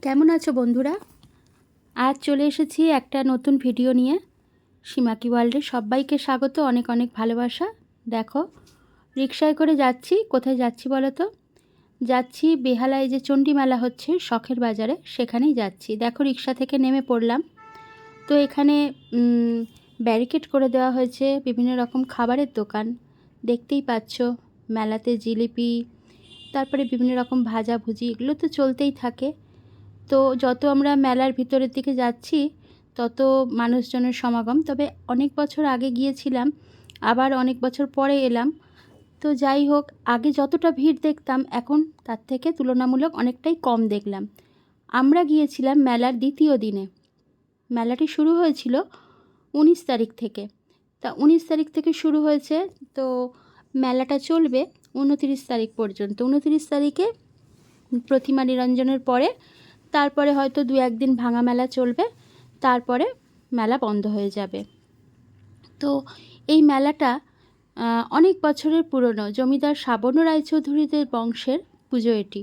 কেমন আছো বন্ধুরা? আজ চলে এসেছি একটা নতুন ভিডিও নিয়ে। সীমাকি ওয়ার্ল্ডে সবাইকে স্বাগত, অনেক অনেক ভালোবাসা। দেখো, রিকশায় করে যাচ্ছি। কোথায় যাচ্ছি বলো তো? যাচ্ছি বেহালায়, যে চণ্ডী মেলা হচ্ছে শখের বাজারে, সেখানেই যাচ্ছি। দেখো, রিকশা থেকে নেমে পড়লাম। তো এখানে ব্যারিকেড করে দেওয়া হয়েছে, বিভিন্ন রকম খাবারের দোকান। দেখতেই পাচ্ছ, মেলাতে জিলিপি, তারপরে বিভিন্ন রকম ভাজাভুজি, এগুলো তো চলতেই থাকে। তো যত আমরা মেলার ভিতরের দিকে যাচ্ছি তত মানুষজনের সমাগম। তবে অনেক বছর আগে গিয়েছিলাম, আবার অনেক বছর পরে এলাম। তো যাই হোক, আগে যতটা ভিড় দেখতাম এখন তার থেকে তুলনামূলক অনেকটাই কম দেখলাম। আমরা গিয়েছিলাম মেলার দ্বিতীয় দিনে। মেলাটি শুরু হয়েছিল 19 তারিখ থেকে। তা 19 তারিখ থেকে শুরু হয়েছে, তো মেলাটা চলবে 29 তারিখ পর্যন্ত। 29 তারিখে প্রতিমা নিরঞ্জনের পরে তারপরে হয়তো 2-1 দিন ভাঙা মেলা চলবে, তারপরে মেলা বন্ধ হয়ে যাবে। তো এই মেলাটা অনেক বছরের পুরনো। জমিদার সাবর্ণ রায়চৌধুরীদের বংশের পুজো এটি।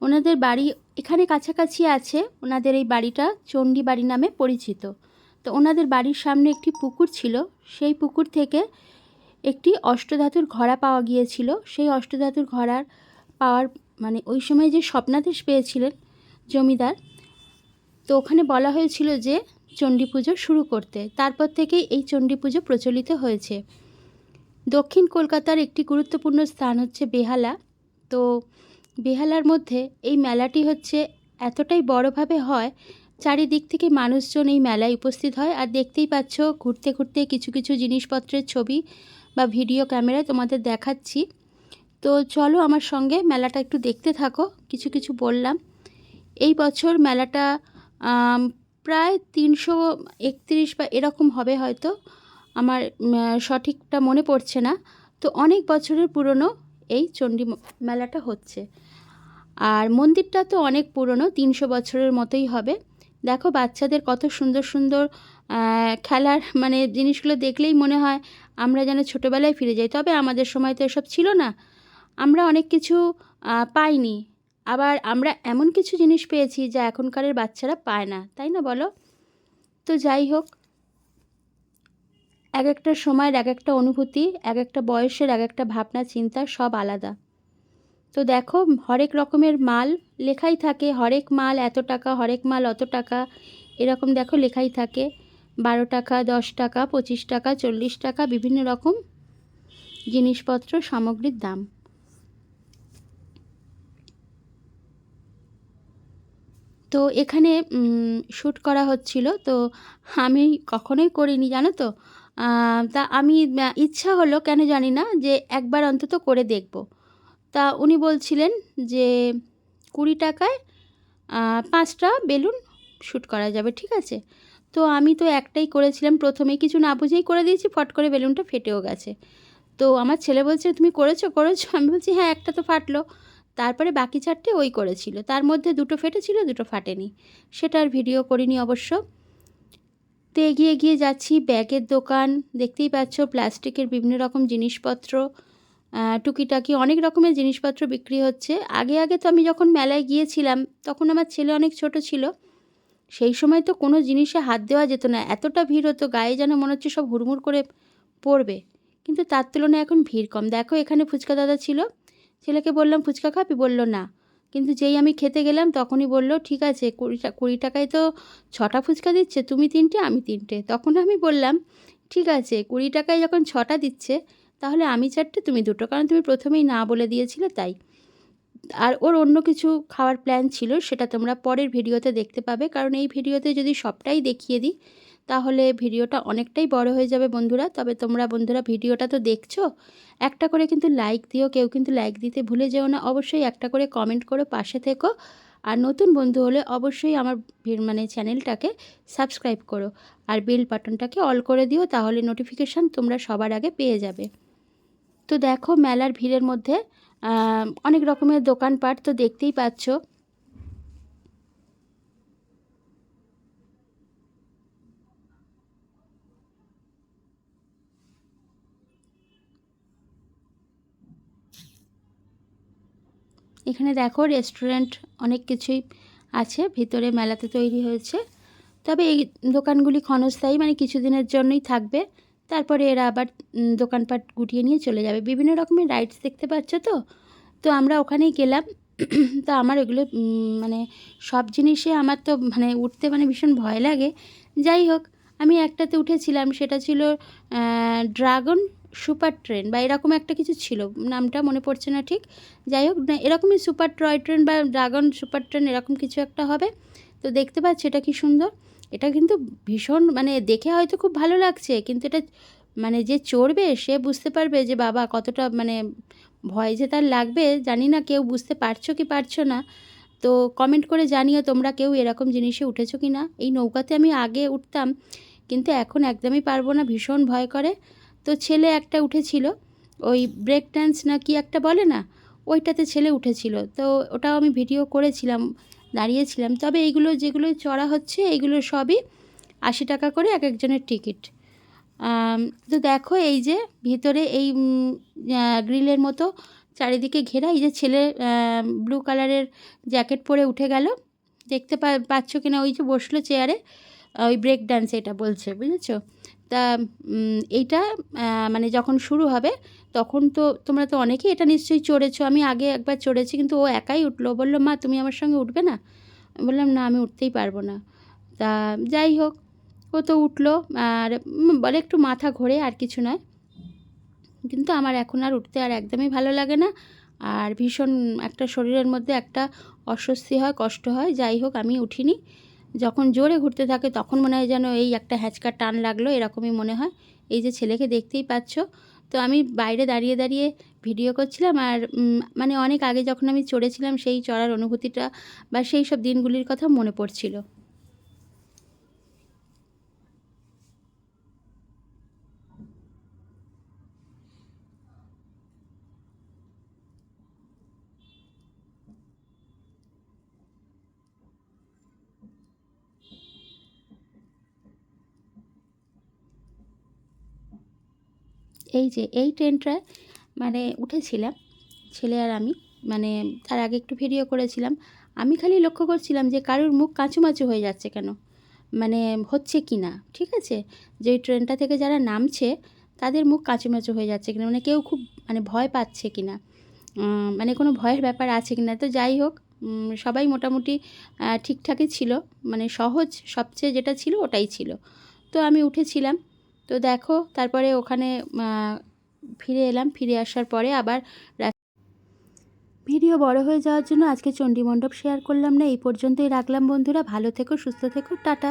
ওনাদের বাড়ি এখানে কাছাকাছি আছে। ওনাদের এই বাড়িটা চণ্ডী বাড়ি নামে পরিচিত। তো ওনাদের বাড়ির সামনে একটি পুকুর ছিল, সেই পুকুর থেকে একটি অষ্টধাতুর ঘড়া পাওয়া গিয়েছিল। সেই অষ্টধাতুর ঘড়ার পাওয়ার মানে ওই সময় যে স্বপ্নাদেশ পেয়েছিলেন জমিদার, তো ওখানে বলা হয়েছিল যে চণ্ডী পুজো শুরু করতে। তারপর থেকেই এই চণ্ডী পুজো প্রচলিত হয়েছে। দক্ষিণ কলকাতার একটি গুরুত্বপূর্ণ স্থান হচ্ছে বেহালা। তো বেহালার মধ্যে এই মেলাটি হচ্ছে এতটাই বড়ভাবে হয়, চারিদিক থেকে মানুষজন এই মেলায় উপস্থিত হয়। আর দেখতেই পাচ্ছ, ঘুরতে ঘুরতে কিছু কিছু জিনিসপত্রের ছবি বা ভিডিও ক্যামেরায় তোমাদের দেখাচ্ছি। তো চলো আমার সঙ্গে, মেলাটা একটু দেখতে থাকো। কিছু কিছু বললাম। এই বছর মেলাটা প্রায় 331 বা এরকম হবে হয়তো, আমার সঠিকটা মনে পড়ছে না। তো অনেক বছরের পুরনো এই চণ্ডী মেলাটা হচ্ছে। আর মন্দিরটা তো অনেক পুরনো, 300 বছরের মতোই হবে। দেখো, বাচ্চাদের কত সুন্দর সুন্দর খেলার মানে জিনিসগুলো দেখলেই মনে হয় আমরা যেন ছোটোবেলায় ফিরে যাই। তবে আমাদের সময় তো এসব ছিল না, আমরা অনেক কিছু পাইনি। আবার আমরা এমন কিছু জিনিস পেয়েছি যা এখনকারের বাচ্চারা পায় না, তাই না বলো? তো যাই হোক, এক একটা সময়ের এক একটা অনুভূতি, এক একটা বয়সের এক একটা ভাবনা চিন্তা, সব আলাদা। তো দেখো, হরেক রকমের মাল লেখাই থাকে, হরেক মাল এত টাকা, হরেক মাল অত টাকা, এরকম দেখো লেখাই থাকে। 12 টাকা, 10 টাকা, 25 টাকা, 40 টাকা, বিভিন্ন রকম জিনিসপত্র সামগ্রীর দাম। তো এখানে শ্যুট করা হচ্ছিল। তো আমি কখনোই করিনি, জানো তো। তা আমি ইচ্ছা হলো কেন জানি না, যে একবার অন্তত করে দেখব। তা উনি বলছিলেন যে 20 টাকায় 5টা বেলুন শ্যুট করা যাবে, ঠিক আছে। তো আমি তো একটাই করেছিলাম, প্রথমেই কিছু না বুঝেই করে দিয়েছি, ফট করে বেলুনটা ফেটেও গেছে। তো আমার ছেলে বলছে, তুমি করেছো করেছো? আমি বলছি হ্যাঁ, একটা তো ফাটলো। তারপরে বাকি 4টে ওই করেছিল, তার মধ্যে 2টো ফেটেছিল, 2টো ফাটেনি। সেটার ভিডিও করিনি অবশ্য। তো এগিয়ে এগিয়ে যাচ্ছি, ব্যাগের দোকান দেখতেই পাচ্ছ, প্লাস্টিকের বিভিন্ন রকম জিনিসপত্র, টুকিটাকি অনেক রকমের জিনিসপত্র বিক্রি হচ্ছে। আগে আগে তো আমি যখন মেলায় গিয়েছিলাম তখন আমার ছেলে অনেক ছোট ছিল, সেই সময় তো কোনো জিনিসে হাত দেওয়া যেত না, এতটা ভিড় হতো, গায়ে যেন মনে হচ্ছে সব হুড়মুড় করে পড়বে। কিন্তু তার তুলনায় এখন ভিড় কম। দেখো, এখানে ফুচকা দাদা ছিল, ছেলেকে বললাম ফুচকা খাবি, বলল না। কিন্তু যেই আমি খেতে গেলাম তখনই বলল, ঠিক আছে, 20 টাকায় তো 6টা ফুচকা দিচ্ছে, তুমি 3টে আমি 3টে। তখন আমি বললাম, ঠিক আছে, 20 টাকায় যখন 6টা দিচ্ছে তাহলে আমি 4টে, তুমি 2টো, কারণ তুমি প্রথমেই না বলে দিয়েছিলে তাই। আর ওর অন্য কিছু খাওয়ার প্ল্যান ছিল, সেটা তোমরা পরের ভিডিওতে দেখতে পাবে, কারণ এই ভিডিওতে যদি সবটাই দেখিয়ে দিই তাহলে ভিডিওটা অনেকটাই বড় হয়ে যাবে বন্ধুরা। তবে তোমরা বন্ধুরা ভিডিওটা তো দেখছো, একটা করে কিন্তু লাইক দিও, কেউ কিন্তু লাইক দিতে ভুলে যেও না। অবশ্যই একটা করে কমেন্ট করে পাশে থেকো। আর নতুন বন্ধু হলে অবশ্যই আমার মানে চ্যানেলটাকে সাবস্ক্রাইব করো, আর বেল বাটনটাকে অল করে দিও, তাহলে নোটিফিকেশান তোমরা সবার আগে পেয়ে যাবে। তো দেখো, মেলার ভিড়ের মধ্যে অনেক রকমের দোকানপাট তো দেখতেই পাচ্ছ। এখানে দেখো রেস্টুরেন্ট, অনেক কিছুই আছে, ভিতরে মেলাতে তৈরি হয়েছে। তবে এই দোকানগুলি ক্ষণস্থায়ী, মানে কিছুদিনের জন্যই থাকবে, তারপরে এরা আবার দোকানপাট গুটিয়ে নিয়ে চলে যাবে। বিভিন্ন রকমের রাইডস দেখতে পাচ্ছ তো। তো আমরা ওখানেই গেলাম। তো আমার ওগুলো মানে সব জিনিসে আমার তো মানে উঠতে মানে ভীষণ ভয় লাগে। যাই হোক, আমি একটাতে উঠেছিলাম, সেটা ছিল ড্রাগন সুপার ট্রেন বা এরকম একটা কিছু ছিল, নামটা মনে পড়ছে না ঠিক। যাই হোক, এরকমই সুপার টয় ট্রেন বা ড্রাগন সুপার ট্রেন এরকম কিছু একটা হবে। তো দেখতে পাচ্ছি এটা কি সুন্দর। এটা কিন্তু ভীষণ মানে দেখে হয়তো খুব ভালো লাগছে, কিন্তু এটা মানে যে চড়বে সে বুঝতে পারবে যে বাবা কতটা মানে ভয় যে তার লাগবে। জানি না কেউ বুঝতে পারছো কি পারছো না, তো কমেন্ট করে জানিও তোমরা কেউ এরকম জিনিসে উঠেছো কি না। এই নৌকাতে আমি আগে উঠতাম, কিন্তু এখন একদমই পারবো না, ভীষণ ভয় করে। তো ছেলে একটা উঠেছিল, ওই ব্রেক ডান্স না কি একটা বলে না, ওইটাতে ছেলে উঠেছিল। তো ওটাও আমি ভিডিও করেছিলাম, দাঁড়িয়েছিলাম। তবে এইগুলো যেগুলো চড়া হচ্ছে এইগুলো সবই 80 টাকা করে এক একজনের টিকিট। তো দেখো এই যে ভিতরে এই গ্রিলের মতো চারিদিকে ঘেরা, এই যে ছেলে ব্লু কালারের জ্যাকেট পরে উঠে গেল, দেখতে পাচ্ছ কিনা, ওই যে বসলো চেয়ারে, ওই ব্রেক ডান্স এটা বলছে, বুঝেছো? তা এইটা মানে যখন শুরু হবে তখন তো তোমরা তো অনেকেই এটা নিশ্চয়ই চড়েছো। আমি আগে একবার চড়েছি, কিন্তু ও একাই উঠলো, বললো মা তুমি আমার সঙ্গে উঠবে না? বললাম না, আমি উঠতেই পারবো না। তা যাই হোক, ও তো উঠলো, আর বলে একটু মাথা ঘোরে, আর কিছু নয়। কিন্তু আমার এখন আর উঠতে আর একদমই ভালো লাগে না, আর ভীষণ একটা শরীরের মধ্যে একটা অস্বস্তি হয়, কষ্ট হয়। যাই হোক, আমি উঠিনি। যখন জোরে ঘুরতে থাকে তখন মনে হয় যেন এই একটা হ্যাঁচকা টান লাগলো, এরকমই মনে হয়। এই যে ছেলেকে দেখতেই পাচ্ছ। তো আমি বাইরে দাঁড়িয়ে দাঁড়িয়ে ভিডিও করছিলাম, আর মানে অনেক আগে যখন আমি চড়েছিলাম সেই চড়ার অনুভূতিটা বা সেই সব দিনগুলির কথা মনে পড়ছিল। এই যে এই ট্রেনটায় মানে উঠেছিলাম ছেলে আর আমি, মানে তার আগে একটু ভিডিও করেছিলাম। আমি খালি লক্ষ্য করছিলাম যে কারোর মুখ কাঁচুমাচু হয়ে যাচ্ছে কেন, মানে হচ্ছে কি না, ঠিক আছে? যে ট্রেনটা থেকে যারা নামছে তাদের মুখ কাঁচুমাচু হয়ে যাচ্ছে কিনা, মানে কেউ খুব মানে ভয় পাচ্ছে কিনা, মানে কোনো ভয়ের ব্যাপার আছে কিনা। তো যাই হোক, সবাই মোটামুটি ঠিকঠাকই ছিল, মানে সহজ সবচেয়ে যেটা ছিল ওটাই ছিল। তো আমি উঠেছিলাম। তো দেখো তারপরে ওখানে ফিরে এলাম, ফিরে আসার পরে আবার ভিডিও বড় হয়ে যাওয়ার জন্য আজকে চণ্ডীমণ্ডপ শেয়ার করলাম না, এই পর্যন্তই রাখলাম বন্ধুরা। ভালো থেকো, সুস্থ থেকো, টাটা।